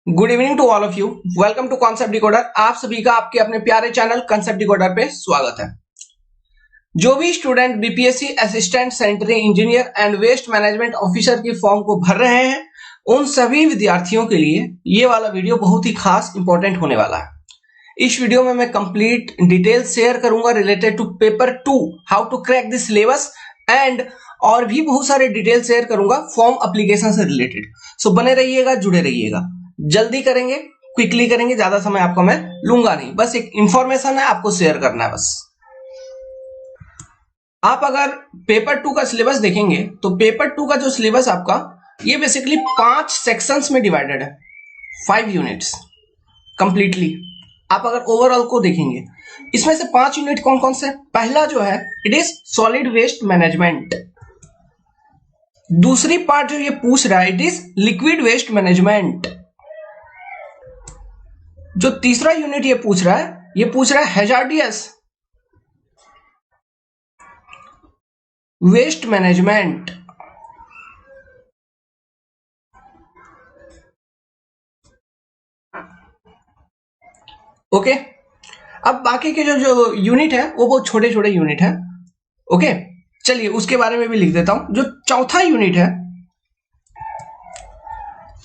Good evening to all of you. Welcome to concept decoder. आप सभी का आपके अपने प्यारे चैनल कॉन्सेप्ट डिकोडर पे स्वागत है। जो भी student BPSC assistant sanitary engineer and waste management officer की फॉर्म को भर रहे हैं, उन सभी विद्यार्थियों के लिए ये वाला वीडियो बहुत ही खास इंपॉर्टेंट होने वाला है। इस वीडियो में मैं कंप्लीट डिटेल शेयर करूंगा related to paper 2 how to crack this syllabus and और भी बहुत सारे डिटेल शेयर करूंगा फॉर्म एप्लीकेशन से रिलेटेड। सो बने रहिएगा, जुड़े रहिएगा। जल्दी करेंगे, क्विकली करेंगे, ज्यादा समय आपका मैं लूंगा नहीं, बस एक इंफॉर्मेशन है, आपको शेयर करना है बस। आप अगर पेपर 2 का सिलेबस देखेंगे तो पेपर 2 का जो सिलेबस आपका ये बेसिकली 5 सेक्शंस में डिवाइडेड है, 5 यूनिट्स कंप्लीटली। आप अगर ओवरऑल को देखेंगे इसमें से 5 यूनिट कौन कौन से? पहला जो है it is solid waste management. दूसरी पार्ट जो ये पूछ रहा है it is liquid waste management. जो तीसरा यूनिट ये पूछ रहा है हैजार्डियस वेस्ट मैनेजमेंट। ओके, अब बाकी के जो यूनिट है वो बहुत छोटे छोटे यूनिट है। ओके, चलिए उसके बारे में भी लिख देता हूं। जो चौथा यूनिट है,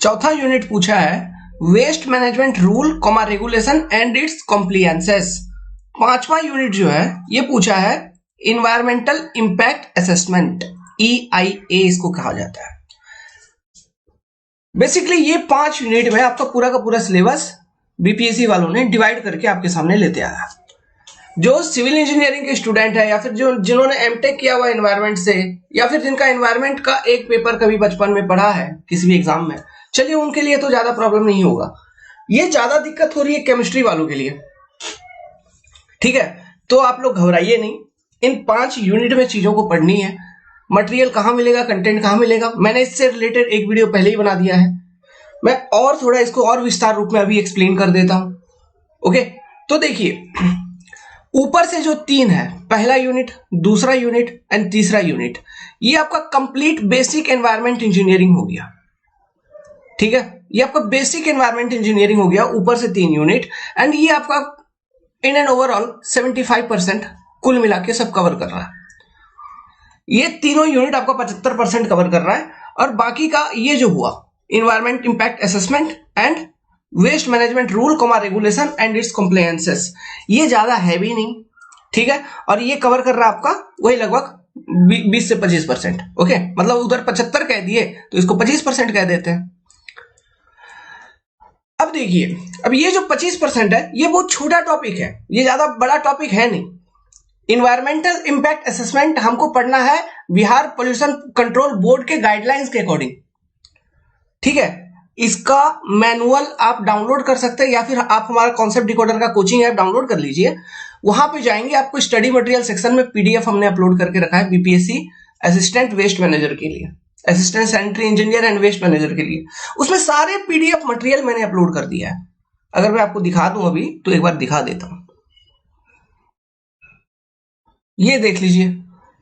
चौथा यूनिट पूछा है waste management rule comma regulation and its compliances. पांचवा यूनिट जो है ये पूछा है इन्वायरमेंटल इंपैक्ट असेसमेंट, EIA इसको कहा जाता है। बेसिकली ये 5 यूनिट में आपका पूरा का पूरा सिलेबस बीपीएससी वालों ने डिवाइड करके आपके सामने लेते आया। जो सिविल इंजीनियरिंग के स्टूडेंट है या फिर जो जिन्होंने एमटेक किया हुआ एनवायरमेंट से, या फिर जिनका एनवायरमेंट का एक पेपर कभी बचपन में पढ़ा है किसी भी एग्जाम में, चलिए उनके लिए तो ज्यादा प्रॉब्लम नहीं होगा। ये ज्यादा दिक्कत हो रही है केमिस्ट्री वालों के लिए, ठीक है? तो आप लोग घबराइए नहीं, इन 5 यूनिट में चीजों को पढ़नी है। मटेरियल कहां मिलेगा, कंटेंट कहां मिलेगा, मैंने इससे रिलेटेड एक वीडियो पहले ही बना दिया है। मैं और थोड़ा इसको और विस्तार रूप में अभी एक्सप्लेन कर देता हूं। ओके, तो देखिए ऊपर से जो 3 है, पहला यूनिट, दूसरा यूनिट एंड तीसरा यूनिट, ये आपका कंप्लीट बेसिक एनवायरमेंट इंजीनियरिंग हो गया। ठीक है, ये आपका बेसिक एनवायरमेंट इंजीनियरिंग हो गया, ऊपर से 3 यूनिट, एंड ये आपका इन एंड ओवरऑल 75% कुल मिला के सब कवर कर रहा है। ये तीनों यूनिट आपका 75% कवर कर रहा है, और बाकी का ये जो हुआ environment impact assessment and waste management rule comma regulation and its compliances, ये ज्यादा हैवी नहीं, ठीक है? और ये कवर कर रहा है आपका वही लगभग 20 से 25%। ओके, मतलब उधर 75 कह दिए तो इसको 25% कह देते हैं। अब देखिए, अब ये जो 25% है ये बहुत छोटा टॉपिक है, ये ज्यादा बड़ा टॉपिक है नहीं। इन्वायरमेंटल इंपैक्ट असेसमेंट हमको पढ़ना है बिहार पोल्यूशन कंट्रोल बोर्ड के गाइडलाइंस के अकॉर्डिंग, ठीक है? इसका मैनुअल आप डाउनलोड कर सकते हैं, या फिर आप हमारा कॉन्सेप्ट डिकोडर का कोचिंग ऐप डाउनलोड कर लीजिए। वहां पे जाएंगे, आपको स्टडी मटेरियल सेक्शन में PDF हमने अपलोड करके रखा है बीपीएससी असिस्टेंट वेस्ट मैनेजर के लिए, assistant sanitary engineer and waste manager के लिए। उसमें सारे PDF मटेरियल मैंने अपलोड कर दिया है। अगर मैं आपको दिखा दूं अभी तो एक बार दिखा देता हूं, ये देख लीजिए।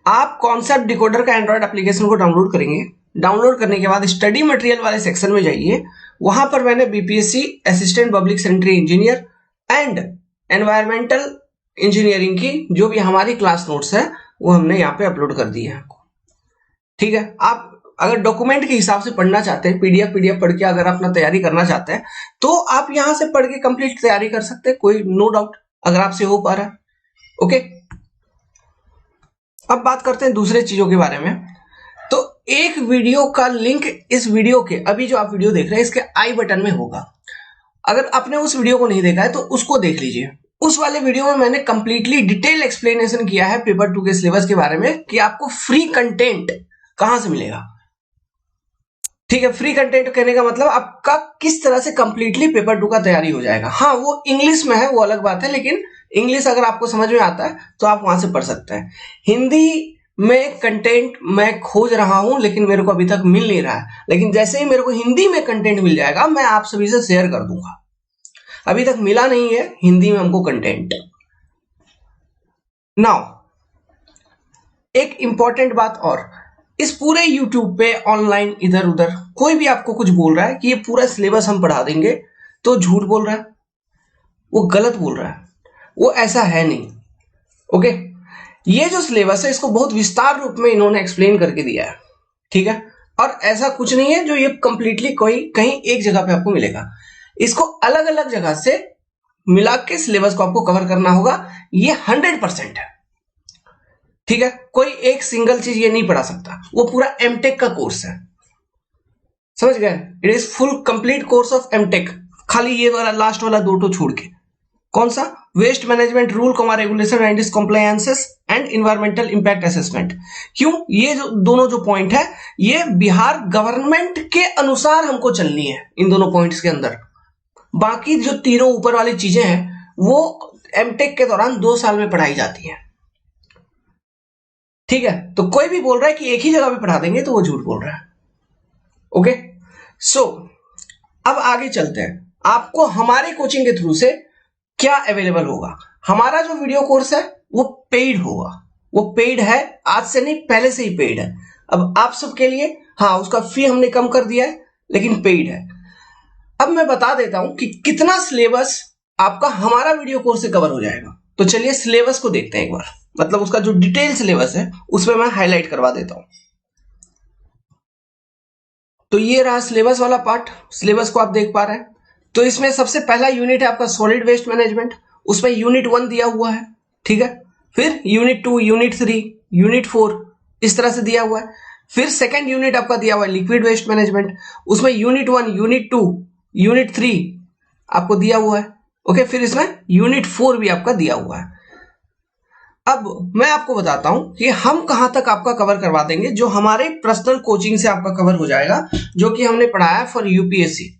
आप कॉन्सेप्ट डिकोडर का एंड्रॉइड एप्लीकेशन को डाउनलोड करेंगे, डाउनलोड करने के बाद स्टडी मटेरियल वाले सेक्शन में जाइए, वहां पर मैंने BPSC assistant public sanitary engineer and environmental engineering की जो भी हमारी क्लास नोट्स है वो हमने यहाँ पे अपलोड कर दी है आपको, ठीक है? आप अगर डॉक्यूमेंट के हिसाब से पढ़ना चाहते हैं, पीडीएफ पढ़ के अगर अपना तैयारी करना चाहते हैं, तो आप यहां से पढ़ के कंप्लीट तैयारी कर सकते हैं, कोई नो डाउट, अगर आपसे हो पा रहा है। ओके, अब बात करते हैं दूसरे चीजों के बारे में। तो एक वीडियो का लिंक इस वीडियो के, अभी जो आप वीडियो देख रहे हैं इसके आई बटन में होगा। अगर आपने उस वीडियो को नहीं देखा है तो उसको देख लीजिए। उस वाले वीडियो में मैंने कंप्लीटली डिटेल एक्सप्लेनेशन किया है पेपर 2 के सिलेबस के बारे में कि आपको फ्री कंटेंट कहां से मिलेगा, ठीक है? फ्री कंटेंट कहने का मतलब आपका किस तरह से कंप्लीटली पेपर 2 का तैयारी हो जाएगा। हाँ, वो इंग्लिश में है, वो अलग बात है, लेकिन इंग्लिश अगर आपको समझ में आता है तो आप वहां से पढ़ सकते हैं। हिंदी में कंटेंट मैं खोज रहा हूं, लेकिन मेरे को अभी तक मिल नहीं रहा है, लेकिन जैसे ही मेरे को हिंदी में कंटेंट मिल जाएगा मैं आप सभी से शेयर कर दूंगा। अभी तक मिला नहीं है हिंदी में हमको कंटेंट। नाउ एक इंपॉर्टेंट बात और, इस पूरे YouTube पे ऑनलाइन इधर उधर कोई भी आपको कुछ बोल रहा है कि ये पूरा सिलेबस हम पढ़ा देंगे, तो झूठ बोल रहा है, वो गलत बोल रहा है, वो ऐसा है नहीं। ओके, ये जो सिलेबस है इसको बहुत विस्तार रूप में इन्होंने एक्सप्लेन करके दिया है, ठीक है। और ऐसा कुछ नहीं है जो ये कंप्लीटली कोई कहीं एक जगह पे आपको मिलेगा, इसको अलग अलग जगह से मिला के सिलेबस को आपको कवर करना होगा। ये 100% है, ठीक है। कोई एक सिंगल चीज ये नहीं पढ़ा सकता, वो पूरा एमटेक का कोर्स है, समझ गए। It is full complete course of MTech, खाली ये वाला लास्ट वाला दो तो छोड़ के। कौन सा? Waste management rule, regulation and its compliances and environmental impact assessment. क्यों? ये जो दोनों जो पॉइंट है ये बिहार गवर्नमेंट के अनुसार हमको चलनी है इन दोनों पॉइंट्स के अंदर। बाकी जो तीनों ऊपर वाली चीजें हैं वो एमटेक के दौरान 2 साल में पढ़ाई जाती है, ठीक है। तो कोई भी बोल रहा है कि एक ही जगह पे पढ़ा देंगे तो वो झूठ बोल रहा है। ओके, सो अब आगे चलते हैं। आपको हमारे कोचिंग के थ्रू से क्या अवेलेबल होगा? हमारा जो वीडियो कोर्स है वो पेड होगा, वो पेड है, आज से नहीं पहले से ही पेड है। अब आप सबके लिए हाँ उसका फी हमने कम कर दिया है लेकिन पेड है। अब मैं बता देता हूं कि कितना सिलेबस आपका हमारा वीडियो कोर्स से कवर हो जाएगा। तो चलिए सिलेबस को देखते हैं एक बार, मतलब उसका जो डिटेल सिलेबस है उसमें मैं हाईलाइट करवा देता हूं। तो ये रहा सिलेबस वाला पार्ट, सिलेबस को आप देख पा रहे हैं। तो इसमें सबसे पहला यूनिट है आपका सॉलिड वेस्ट मैनेजमेंट, उसमें यूनिट 1 दिया हुआ है, ठीक है। फिर यूनिट 2, यूनिट 3, यूनिट 4 इस तरह से दिया हुआ है। फिर सेकंड यूनिट आपका दिया हुआ है लिक्विड वेस्ट मैनेजमेंट, उसमें यूनिट 1, यूनिट 2, यूनिट 3 आपको दिया हुआ है। ओके, फिर इसमें यूनिट 4 भी आपका दिया हुआ है। अब मैं आपको बताता हूं कि हम कहां तक आपका कवर करवा देंगे, जो हमारे पर्सनल कोचिंग से आपका कवर हो जाएगा, जो कि हमने पढ़ाया फॉर यूपीएससी।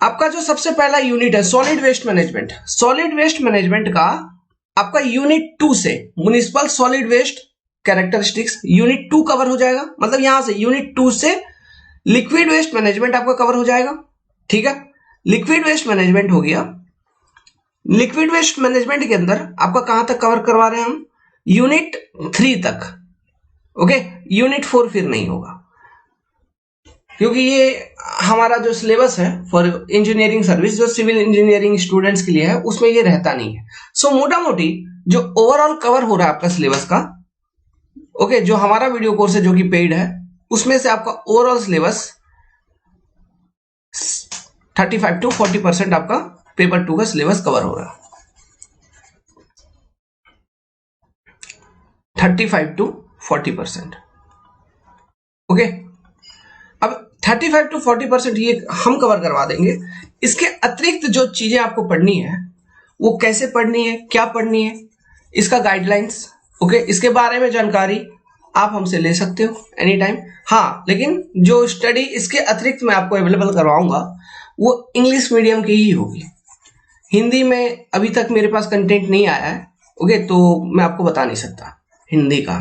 आपका जो सबसे पहला यूनिट है solid waste management, solid waste management का आपका यूनिट 2 से municipal solid waste characteristics unit 2 cover हो जाएगा। मतलब यहां से यूनिट 2 से लिक्विड वेस्ट मैनेजमेंट आपका कवर हो जाएगा, ठीक है। लिक्विड वेस्ट मैनेजमेंट हो गया। लिक्विड वेस्ट मैनेजमेंट के अंदर आपका कहां तक कवर करवा रहे हैं हम? यूनिट 3 तक। ओके, यूनिट 4 फिर नहीं होगा, क्योंकि ये हमारा जो सिलेबस है फॉर इंजीनियरिंग सर्विस, जो सिविल इंजीनियरिंग स्टूडेंट्स के लिए है, उसमें ये रहता नहीं है। सो मोटा मोटी जो ओवरऑल कवर हो रहा है आपका सिलेबस का, ओके, जो हमारा वीडियो कोर्स है जो कि पेड है, उसमें से आपका ओवरऑल सिलेबस 35 to 40% आपका पेपर 2 का सिलेबस कवर हो रहा है। 35 to 40%। ओके, अब 35 to 40% ये हम कवर करवा देंगे। इसके अतिरिक्त जो चीजें आपको पढ़नी है वो कैसे पढ़नी है, क्या पढ़नी है, इसका गाइडलाइंस, ओके, इसके बारे में जानकारी आप हमसे ले सकते हो एनी टाइम। हाँ, लेकिन जो स्टडी इसके अतिरिक्त मैं आपको अवेलेबल करवाऊंगा वो इंग्लिश मीडियम की ही होगी। हिंदी में अभी तक मेरे पास कंटेंट नहीं आया है, ओके, तो मैं आपको बता नहीं सकता। हिंदी का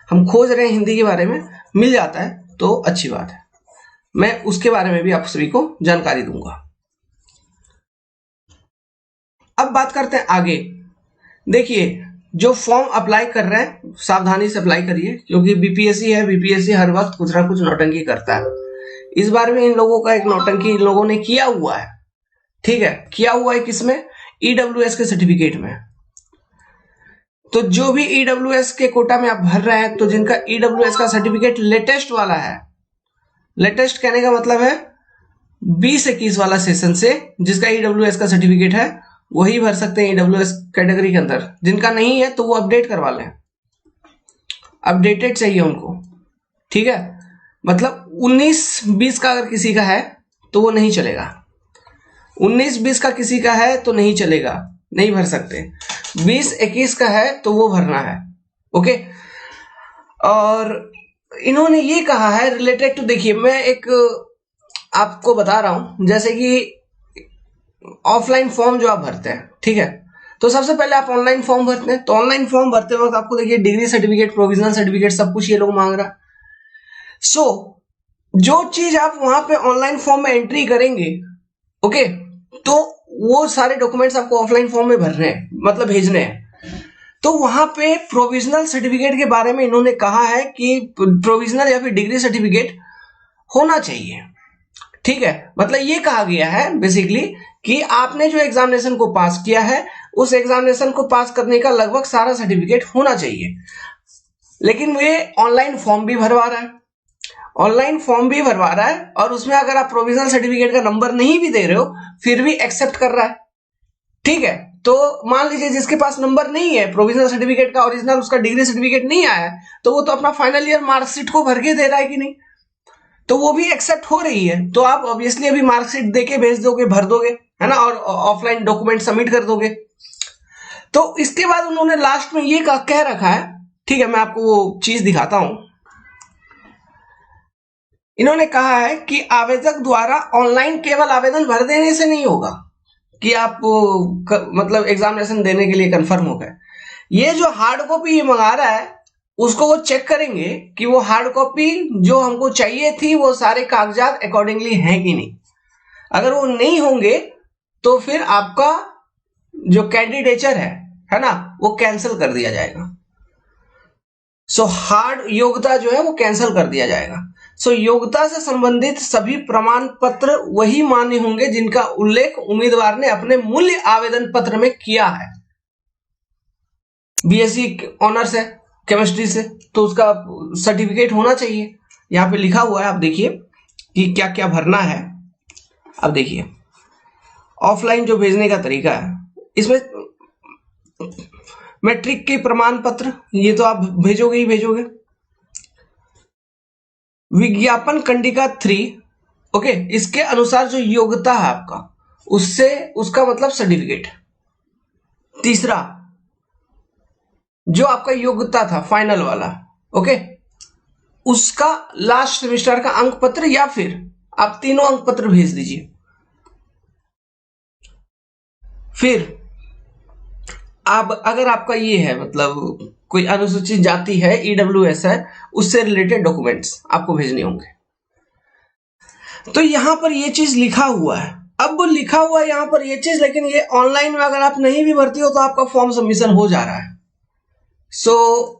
हम खोज रहे हैं, हिंदी के बारे में मिल जाता है तो अच्छी बात है, मैं उसके बारे में भी आप सभी को जानकारी दूंगा। अब बात करते हैं आगे। देखिए, जो फॉर्म अप्लाई कर रहे हैं सावधानी से अप्लाई करिए, क्योंकि बीपीएससी है, बीपीएससी हर वक्त कुछ ना कुछ नौटंकी करता है। इस बार में इन लोगों का एक नौटंकी इन लोगों ने किया हुआ है, ठीक है। किया हुआ है किसमें? ईडब्ल्यूएस के सर्टिफिकेट में। तो जो भी ईडब्ल्यूएस के कोटा में आप भर रहे हैं, तो जिनका ईडब्ल्यूएस का सर्टिफिकेट लेटेस्ट वाला है, लेटेस्ट कहने का मतलब है 20-21 वाला सेशन से जिसका ईडब्ल्यूएस का सर्टिफिकेट है, वही भर सकते हैं ईडब्ल्यूएस कैटेगरी के अंदर। जिनका नहीं है तो वो अपडेट करवा लें, अपडेटेड चाहिए उनको, ठीक है। मतलब 19-20 का अगर किसी का है तो वो नहीं चलेगा, 19-20 का किसी का है तो नहीं चलेगा, नहीं भर सकते। 20-21 का है तो वो भरना है, ओके। और इन्होंने ये कहा है रिलेटेड टू, देखिए मैं एक आपको बता रहा हूं, जैसे कि ऑफलाइन फॉर्म जो आप भरते हैं, ठीक है, तो सबसे पहले आप ऑनलाइन फॉर्म भरते हैं। तो ऑनलाइन फॉर्म भरते वक्त आपको देखिए डिग्री सर्टिफिकेट, प्रोविजनल सर्टिफिकेट, सब कुछ ये लोग मांग रहा है। सो जो चीज आप वहां पे ऑनलाइन फॉर्म में एंट्री करेंगे, ओके, तो वो सारे डॉक्यूमेंट्स आपको ऑफलाइन फॉर्म में भरने हैं, मतलब भेजने हैं। तो वहां पे प्रोविजनल सर्टिफिकेट के बारे में इन्होंने कहा है कि प्रोविजनल या फिर डिग्री सर्टिफिकेट होना चाहिए। ठीक है, मतलब ये कहा गया है बेसिकली कि आपने जो एग्जामिनेशन को पास किया है उस एग्जामिनेशन को पास करने का लगभग सारा सर्टिफिकेट होना चाहिए। लेकिन वे ऑनलाइन फॉर्म भी भरवा रहा है, ऑनलाइन फॉर्म भी भरवा रहा है, और उसमें अगर आप प्रोविजनल सर्टिफिकेट का नंबर नहीं भी दे रहे हो फिर भी एक्सेप्ट कर रहा है। ठीक है, तो मान लीजिए जिसके पास नंबर नहीं है प्रोविजनल सर्टिफिकेट का, ओरिजिनल उसका डिग्री सर्टिफिकेट नहीं आया है, तो वो तो अपना फाइनल ईयर मार्कशीट को भर के दे रहा है कि नहीं, तो वो भी एक्सेप्ट हो रही है। तो आप ऑब्वियसली अभी मार्कशीट देके भेज दोगे, भर दोगे, है ना, और ऑफलाइन डॉक्यूमेंट सबमिट कर दोगे। तो इसके बाद उन्होंने लास्ट में ये कह रखा है, ठीक है, मैं आपको वो चीज दिखाता हूं। इन्होंने कहा है कि आवेदक द्वारा ऑनलाइन केवल आवेदन भर देने से नहीं होगा कि आप मतलब एग्जामिनेशन देने के लिए कंफर्म हो गए। ये जो हार्ड कॉपी ये मंगा रहा है उसको वो चेक करेंगे कि वो हार्ड कॉपी जो हमको चाहिए थी वो सारे कागजात अकॉर्डिंगली हैं कि नहीं। अगर वो नहीं होंगे तो फिर आपका जो कैंडिडेचर है ना, वो कैंसिल कर दिया जाएगा। सो हार्ड योग्यता जो है वो कैंसिल कर दिया जाएगा। सो योग्यता से संबंधित सभी प्रमाण पत्र वही मान्य होंगे जिनका उल्लेख उम्मीदवार ने अपने मूल्य आवेदन पत्र में किया है। बीएससी ऑनर्स है केमिस्ट्री से तो उसका सर्टिफिकेट होना चाहिए। यहां पे लिखा हुआ है, आप देखिए कि क्या क्या भरना है। अब देखिए ऑफलाइन जो भेजने का तरीका है, इसमें मैट्रिक के प्रमाण पत्र ये तो आप भेजोगे ही भेजोगे। विज्ञापन कंडिका 3, ओके, इसके अनुसार जो योग्यता है आपका उससे उसका मतलब सर्टिफिकेट। तीसरा जो आपका योग्यता था फाइनल वाला, ओके, उसका लास्ट सेमेस्टर का अंक पत्र या फिर आप तीनों अंक पत्र भेज दीजिए। फिर अब अगर आपका ये है मतलब कोई अनुसूचित जाति है, ईडब्ल्यूएस है, उससे रिलेटेड डॉक्यूमेंट्स आपको भेजने होंगे। तो यहां पर ये चीज लिखा हुआ है। अब लिखा हुआ है यहां पर ये चीज, लेकिन ये ऑनलाइन में अगर आप नहीं भी भरती हो तो आपका फॉर्म सबमिशन हो जा रहा है। सो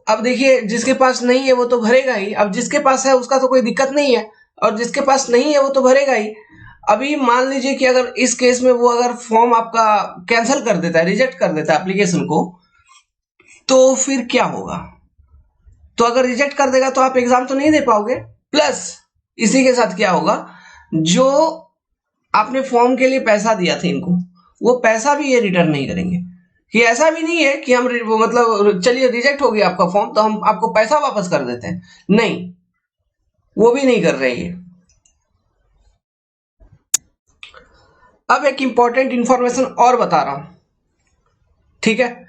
अब देखिए जिसके पास नहीं है वो तो भरेगा ही। अब जिसके पास है उसका तो कोई दिक्कत नहीं है, और जिसके पास नहीं है वो तो भरेगा ही। अभी मान लीजिए कि अगर इस केस में वो अगर फॉर्म आपका कैंसिल कर देता है, रिजेक्ट कर देता है एप्लीकेशन को, तो फिर क्या होगा? तो अगर रिजेक्ट कर देगा तो आप एग्जाम तो नहीं दे पाओगे। प्लस इसी के साथ क्या होगा, जो आपने फॉर्म के लिए पैसा दिया था इनको, वो पैसा भी ये रिटर्न नहीं करेंगे। कि ऐसा भी नहीं है कि हम मतलब चलिए रिजेक्ट हो गया आपका फॉर्म तो हम आपको पैसा वापस कर देते हैं, नहीं, वो भी नहीं कर रहे हैं। अब एक इंपॉर्टेंट इंफॉर्मेशन और बता रहा हूं, ठीक है।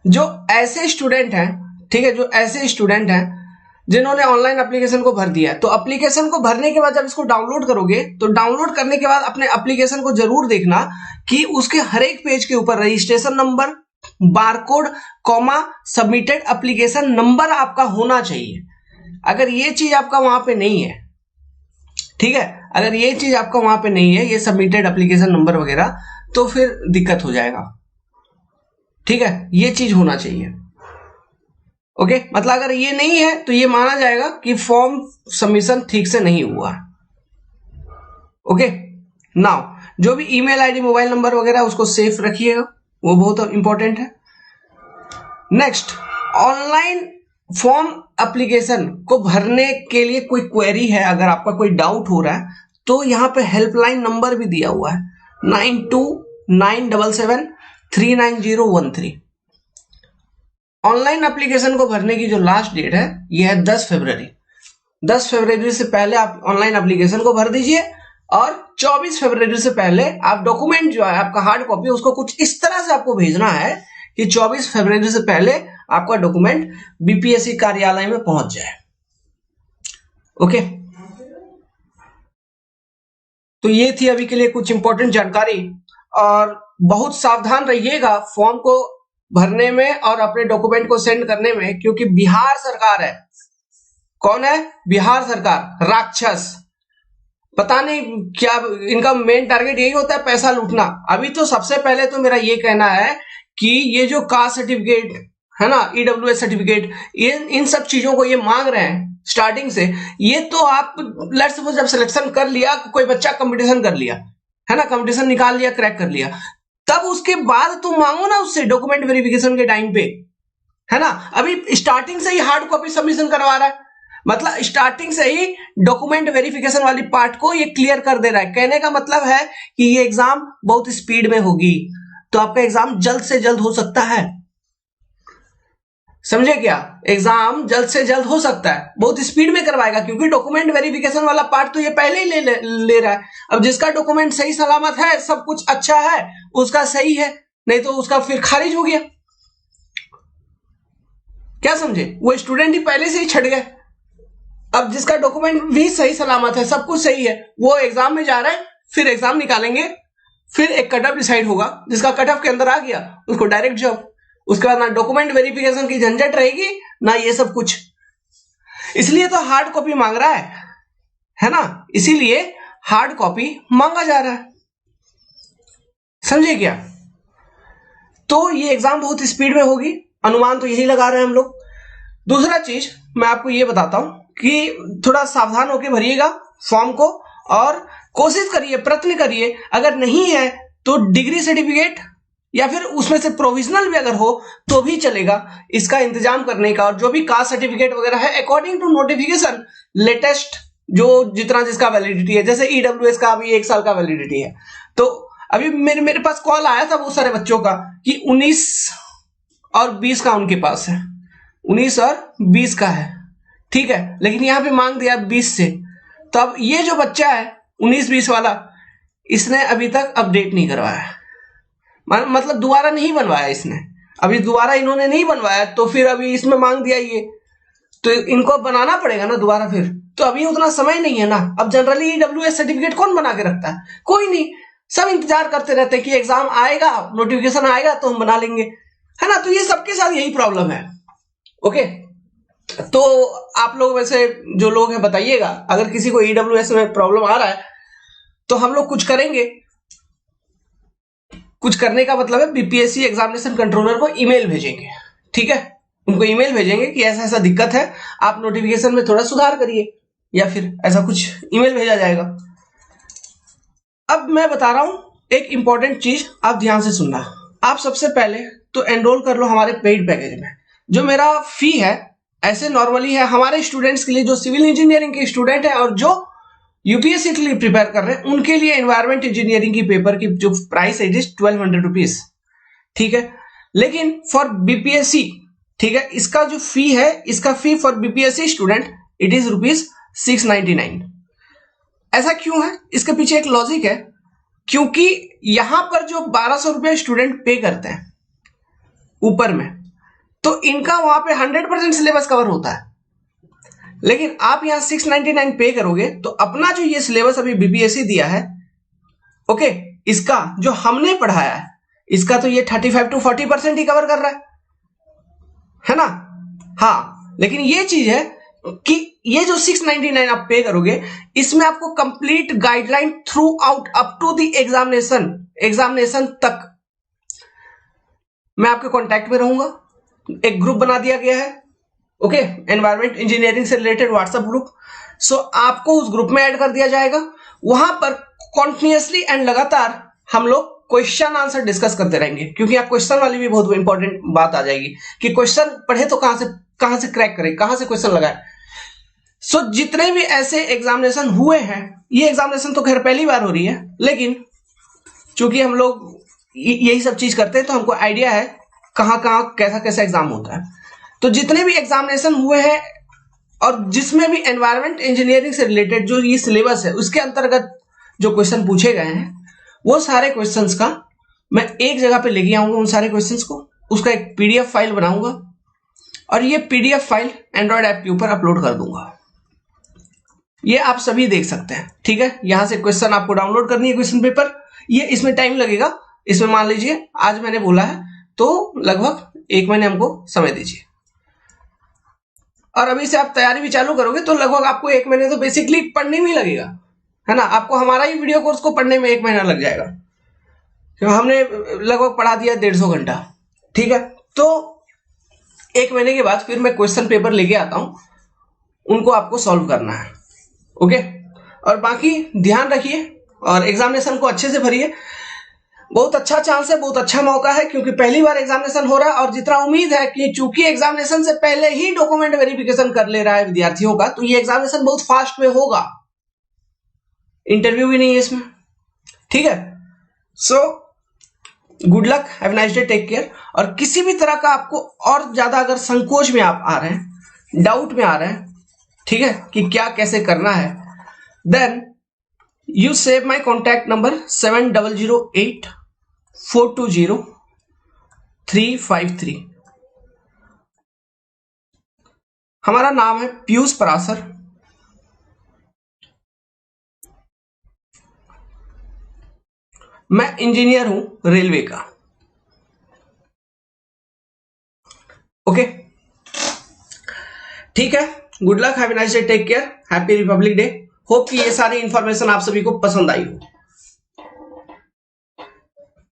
जो ऐसे स्टूडेंट हैं, ठीक है, जो ऐसे स्टूडेंट हैं जिन्होंने ऑनलाइन एप्लीकेशन को भर दिया है, तो एप्लीकेशन को भरने के बाद जब इसको डाउनलोड करोगे तो डाउनलोड करने के बाद अपने एप्लीकेशन को जरूर देखना कि उसके हर एक पेज के ऊपर registration number, barcode, comma, submitted application number आपका होना चाहिए। अगर ये चीज आपका वहां पे नहीं है, ठीक है, अगर ये चीज आपका वहां पे नहीं है, ये सबमिटेड एप्लीकेशन नंबर वगैरह, तो फिर दिक्कत हो जाएगा। ठीक है, ये चीज होना चाहिए। ओके, मतलब अगर ये नहीं है तो ये माना जाएगा कि फॉर्म सबमिशन ठीक से नहीं हुआ। ओके, नाउ जो भी ईमेल आईडी, मोबाइल नंबर वगैरह उसको सेफ रखिएगा, वो बहुत इंपॉर्टेंट है। नेक्स्ट, ऑनलाइन फॉर्म एप्लीकेशन को भरने के लिए कोई क्वेरी है, अगर आपका कोई डाउट हो रहा है तो यहां पे हेल्पलाइन नंबर भी दिया हुआ है 9297739013। ऑनलाइन एप्लीकेशन को भरने की जो लास्ट डेट है ये है 10 फरवरी। 10 फरवरी से पहले आप ऑनलाइन एप्लीकेशन को भर दीजिए, और 24 फरवरी से पहले आप डॉक्यूमेंट जो है आपका हार्ड कॉपी उसको कुछ इस तरह से आपको भेजना है कि 24 फरवरी से पहले आपका डॉक्यूमेंट बीपीएससी कार्यालय में पहुंच जाए। ओके, तो ये थी अभी के लिए कुछ इंपॉर्टेंट जानकारी, और बहुत सावधान रहिएगा फॉर्म को भरने में और अपने डॉक्यूमेंट को सेंड करने में, क्योंकि बिहार सरकार है। कौन है? बिहार सरकार, राक्षस। पता नहीं क्या इनका मेन टारगेट यही होता है, पैसा लूटना। अभी तो सबसे पहले तो मेरा ये कहना है कि ये जो कास्ट सर्टिफिकेट है ना, EWS सर्टिफिकेट, इन सब चीजों को ये मांग रहे हैं स्टार्टिंग से। ये तो आप लेट्स सपोज जब सिलेक्शन कर लिया, कोई बच्चा कंपटीशन कर लिया, है ना, कंपटीशन निकाल लिया, क्रैक कर लिया, तब उसके बाद तुम मांगो ना उससे डॉक्यूमेंट वेरिफिकेशन के टाइम पे, है ना। अभी स्टार्टिंग से ही हार्ड कॉपी सबमिशन करवा रहा है, मतलब स्टार्टिंग से ही डॉक्यूमेंट वेरिफिकेशन वाली पार्ट को ये क्लियर कर दे रहा है। कहने का मतलब है कि ये एग्जाम बहुत स्पीड में होगी, तो आपका एग्जाम जल्द से जल्द हो सकता है। समझे क्या, एग्जाम जल्द से जल्द हो सकता है, बहुत स्पीड में करवाएगा, क्योंकि डॉक्यूमेंट वेरिफिकेशन वाला पार्ट तो ये पहले ही ले रहा है। अब जिसका डॉक्यूमेंट सही सलामत है, सब कुछ अच्छा है, उसका सही है, नहीं तो उसका फिर खारिज हो गया। क्या समझे, वो स्टूडेंट ही पहले से ही छट गए। अब जिसका डॉक्यूमेंट भी सही सलामत है, सब कुछ सही है, वो एग्जाम में जा रहा है, फिर एग्जाम निकालेंगे, फिर एक कट ऑफ डिसाइड होगा, जिसका कट ऑफ के अंदर आ गया उसको डायरेक्ट जॉब। उसके बाद ना डॉक्यूमेंट वेरिफिकेशन की झंझट रहेगी, ना ये सब कुछ। इसलिए तो हार्ड कॉपी मांग रहा है ना, इसीलिए हार्ड कॉपी मांगा जा रहा है। समझे क्या, तो ये एग्जाम बहुत स्पीड में होगी, अनुमान तो यही लगा रहे हैं हम लोग। दूसरा चीज मैं आपको ये बताता हूं कि थोड़ा सावधान होकर भरिएगा फॉर्म को, और कोशिश करिए, प्रयत्न करिए, अगर नहीं है तो डिग्री सर्टिफिकेट या फिर उसमें से प्रोविजनल भी अगर हो तो भी चलेगा, इसका इंतजाम करने का। और जो भी कास्ट सर्टिफिकेट वगैरह है, अकॉर्डिंग टू नोटिफिकेशन लेटेस्ट जो जितना जिसका वैलिडिटी है, जैसे EWS का अभी 1 साल का वैलिडिटी है, तो अभी मेरे पास कॉल आया था बहुत सारे बच्चों का कि 19 और 20 का उनके पास है, 19 और 20 का है, ठीक है, लेकिन यहां पे मांग दिया 20 से। तो अब ये जो बच्चा है 19-20 वाला, इसने अभी तक अपडेट नहीं करवाया, मतलब दोबारा नहीं बनवाया इसने, अभी दोबारा इन्होंने नहीं बनवाया, तो फिर अभी इसमें मांग दिया ये, तो इनको बनाना पड़ेगा ना दोबारा फिर, तो अभी उतना समय नहीं है ना। अब जनरली EWS सर्टिफिकेट कौन बना के रखता है, कोई नहीं, सब इंतजार करते रहते हैं कि एग्जाम आएगा, नोटिफिकेशन आएगा तो हम बना लेंगे, है ना। तो ये सबके साथ यही प्रॉब्लम है। ओके, तो आप लोग वैसे जो लोग हैं बताइएगा, अगर किसी को EWS में प्रॉब्लम आ रहा है तो हम लोग कुछ करेंगे। कुछ करने का मतलब है BPSC एग्जामिनेशन कंट्रोलर को ईमेल भेजेंगे, ठीक है, उनको ईमेल भेजेंगे कि ऐसा ऐसा दिक्कत है, आप नोटिफिकेशन में थोड़ा सुधार करिए, या फिर ऐसा कुछ ईमेल भेजा जाएगा। अब मैं बता रहा हूं एक इंपॉर्टेंट चीज, आप ध्यान से सुनना। आप सबसे पहले तो एनरोल कर लो हमारे पेड पैकेज में। जो मेरा फी है ऐसे नॉर्मली है हमारे स्टूडेंट्स के लिए, जो सिविल इंजीनियरिंग के स्टूडेंट है और जो यूपीएससी के लिए प्रिपेयर कर रहे हैं, उनके लिए एनवायरमेंट इंजीनियरिंग की पेपर की जो प्राइस है इट इज 1200 रुपीज, ठीक है। लेकिन फॉर बीपीएससी, ठीक है, इसका जो फी है, इसका fee for BPSC student it is ₹699। ऐसा क्यों है, इसके पीछे एक लॉजिक है, क्योंकि यहां पर जो 1200 रुपये स्टूडेंट पे करते हैं ऊपर में, तो इनका वहां पे 100% सिलेबस कवर होता है। लेकिन आप यहां 699 पे करोगे तो अपना जो ये सिलेबस अभी बीपीएससी दिया है, ओके, इसका जो हमने पढ़ाया है, इसका तो ये 35 to 40% ही कवर कर रहा है ना। हाँ, लेकिन ये चीज है कि ये जो 699 आप पे करोगे, इसमें आपको complete guideline throughout up to the examination तक मैं आपके कांटेक्ट में रहूंगा। एक ग्रुप बना दिया गया है, ओके, एनवायरमेंट इंजीनियरिंग से रिलेटेड व्हाट्सएप ग्रुप। सो आपको उस ग्रुप में ऐड कर दिया जाएगा। वहां पर कॉन्टिन्यूसली एंड लगातार हम लोग क्वेश्चन आंसर डिस्कस करते रहेंगे, क्योंकि आप क्वेश्चन वाली भी बहुत इंपॉर्टेंट बात आ जाएगी कि क्वेश्चन पढ़े तो कहां से क्रैक करें, कहां से क्वेश्चन लगाए। सो जितने भी ऐसे एग्जामिनेशन हुए हैं, ये एग्जामिनेशन तो खैर पहली बार हो रही है, लेकिन चूंकि हम लोग यही सब चीज करते हैं तो हमको आइडिया है कहां कहां कैसा कैसा एग्जाम होता है। तो जितने भी एग्जामिनेशन हुए हैं और जिसमें भी एनवायरमेंट इंजीनियरिंग से रिलेटेड जो ये सिलेबस है उसके अंतर्गत जो क्वेश्चन पूछे गए हैं, वो सारे क्वेश्चंस का मैं एक जगह पे लेके आऊंगा, उन सारे क्वेश्चंस को, उसका एक पीडीएफ फाइल बनाऊंगा और ये पीडीएफ फाइल एंड्रॉयड ऐप के ऊपर अपलोड कर दूंगा। ये आप सभी देख सकते हैं, ठीक है। यहां से क्वेश्चन आपको डाउनलोड करनी है, क्वेश्चन पेपर, ये इसमें टाइम लगेगा। इसमें मान लीजिए आज मैंने बोला है तो लगभग 1 महीने हमको समय दीजिए, और अभी से आप तैयारी भी चालू करोगे तो लगभग आपको 1 महीने तो बेसिकली पढ़ने में ही लगेगा, है ना। आपको हमारा ही वीडियो कोर्स को पढ़ने में 1 महीना लग जाएगा, क्योंकि हमने लगभग पढ़ा दिया 150 घंटा, ठीक है। तो 1 महीने के बाद फिर मैं क्वेश्चन पेपर लेके आता हूं, उनको आपको सॉल्व करना है। ओके, और बाकी ध्यान रखिए और एग्जामिनेशन को अच्छे से भरिए। बहुत अच्छा चांस है, बहुत अच्छा मौका है, क्योंकि पहली बार एग्जामिनेशन हो रहा है और जितना उम्मीद है कि चूंकि एग्जामिनेशन से पहले ही डॉक्यूमेंट वेरिफिकेशन कर ले रहा है विद्यार्थियों का, तो ये एग्जामिनेशन बहुत फास्ट में होगा, इंटरव्यू भी नहीं है इसमें। ठीक है, so good luck, have nice day, take care. और किसी भी तरह का आपको और ज्यादा अगर संकोच में आप आ रहे हैं, डाउट में आ रहे हैं, ठीक है, कि क्या कैसे करना है, then you save my contact number 7008420353। हमारा नाम है पीयूष परासर। मैं इंजीनियर हूं रेलवे का। ओके, ठीक है, good luck, have a nice day, take care, happy republic day. Hope कि ये सारी इंफॉर्मेशन आप सभी को पसंद आई हो।